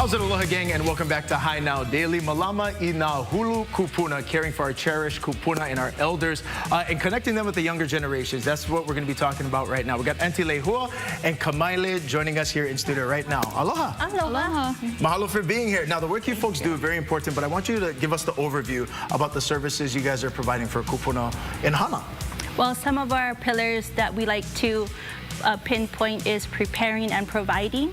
How's it, Aloha gang, and welcome back to High Now Daily. Malama ina Hulu Kupuna, caring for our cherished Kupuna and our elders and connecting them with the younger generations. That's what we're going to be talking about right now. We got Auntie Lehua and Kamaile joining us here in studio right now. Aloha. Aloha. Mahalo for being here. Now, the work you folks do is very important, but I want you to give us the overview about the services you guys are providing for Kupuna in Hana. Well, some of our pillars that we like to pinpoint is preparing and providing.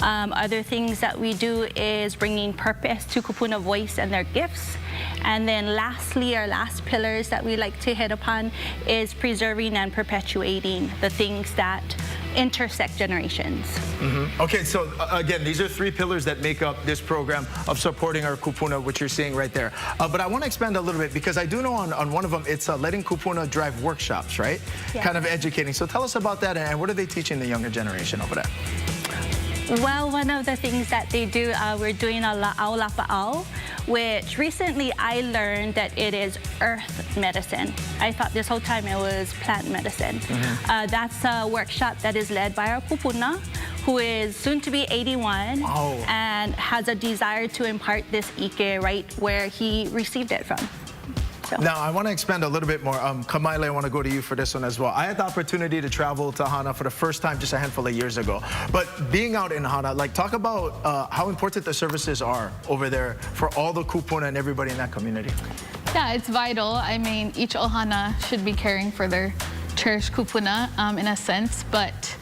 Other things that we do is bringing purpose to Kupuna voice and their gifts. And then lastly, our last pillars that we like to hit upon is preserving and perpetuating the things that intersect generations. Okay, so again, these are three pillars that make up this program of supporting our Kupuna, which you're seeing right there. But I want to expand a little bit because I do know on one of them, it's letting Kupuna drive workshops, right? Yeah. Kind of educating. So tell us about that and what are they teaching the younger generation over there? Well, one of the things that they do, we're doing a ʻauamo, which recently I learned that it is earth medicine. I thought this whole time it was plant medicine. That's a workshop that is led by our Kupuna, who is soon to be 81 and has a desire to impart this ʻIke right where he received it from. Now, I want to expand a little bit more. Kamaile, I want to go to you for this one as well. I had the opportunity to travel to Hana for the first time just a handful of years ago. But being out in Hana, like, talk about how important the services are over there for all the Kupuna and everybody in that community. Yeah, it's vital. I mean, each ohana should be caring for their cherished Kupuna in a sense, but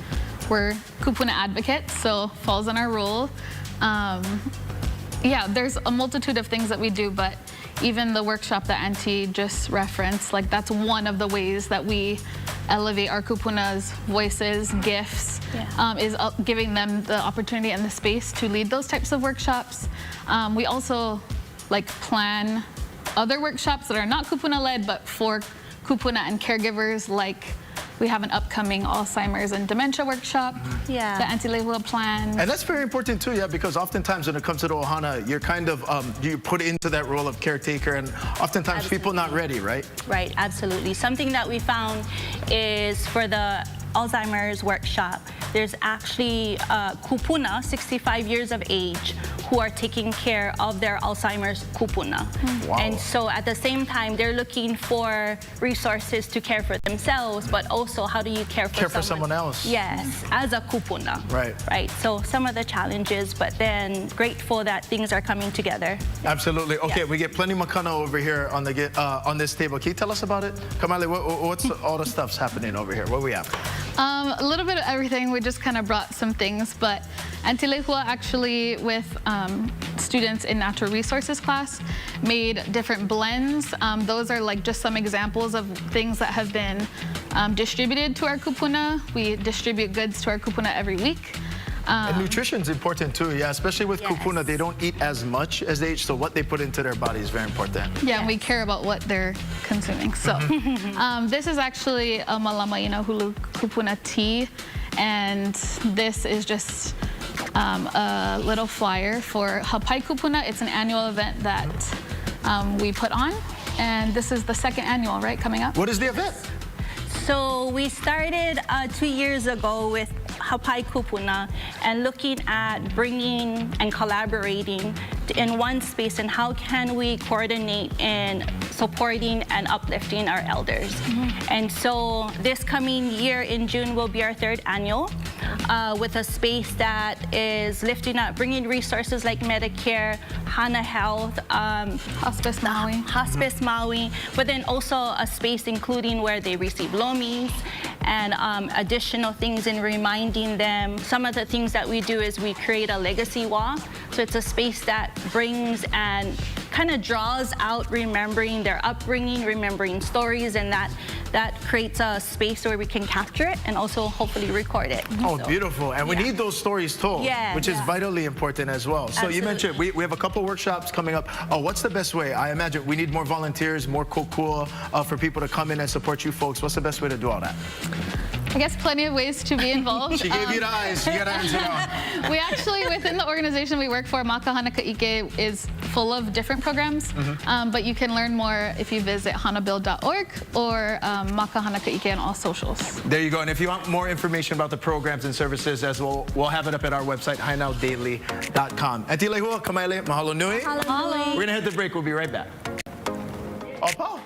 we're Kupuna advocates, so falls on our role. Yeah, there's a multitude of things that we do, but even the workshop that Auntie just referenced, like that's one of the ways that we elevate our Kupuna's voices, gifts, is giving them the opportunity and the space to lead those types of workshops. We also like plan other workshops that are not Kupuna led, but for Kupuna and caregivers, like we have an upcoming Alzheimer's and dementia workshop that Auntie Lehua planned. And that's very important too, because oftentimes when it comes to the ohana, you're kind of, you put into that role of caretaker and oftentimes people not ready, right? Right, absolutely. Something that we found is for the Alzheimer's workshop, there's actually Kupuna, 65 years of age, who are taking care of their Alzheimer's Kupuna. And so at the same time, they're looking for resources to care for themselves, but also how do you care for someone else? Yes, as a Kupuna. Right. So some of the challenges, but then grateful that things are coming together. Absolutely. Okay, we get plenty makana over here on the on this table. Can you tell us about it? Kamaile, what's all the stuff's happening over here? What we have? A little bit of everything. We just kind of brought some things, but Auntie Lehua actually with students in natural resources class made different blends. Those are like just some examples of things that have been distributed to our Kupuna. We distribute goods to our Kupuna every week. And nutrition's important too, especially with Kupuna, they don't eat as much as they eat, so what they put into their body is very important. Yeah, and we care about what they're consuming. So this is actually a Malama ina Hulu Kupuna tea, and this is just a little flyer for Hapai Kupuna. It's an annual event that we put on, and this is the second annual, right, coming up? What is the event? So we started 2 years ago with Hapai Kupuna and looking at bringing and collaborating in one space and how can we coordinate in supporting and uplifting our elders. And so this coming year in June will be our third annual with a space that is lifting up, bringing resources like Medicare, Hana Health, Hospice Maui, but then also a space including where they receive lomis and additional things in reminding them. Some of the things that we do is we create a legacy wall. So it's a space that brings and kind of draws out remembering their upbringing, remembering stories, and that creates a space where we can capture it and also hopefully record it. Oh, so beautiful. And we need those stories told, which is vitally important as well. So you mentioned we have a couple workshops coming up. What's the best way? I imagine we need more volunteers, more kokua for people to come in and support you folks. What's the best way to do all that? I guess plenty of ways to be involved. She gave you the eyes. You got to answer now. We actually, within the organization we work for, ʻIke is full of different programs, but you can learn more if you visit hanabuild.org or ʻIke on all socials. There you go. And if you want more information about the programs and services, as we'll have it up at our website, hinowdaily.com. Auntie Lehua, Kamaile, mahalo nui. Mahalo. We're going to hit the break. We'll be right back. Oh, Paul.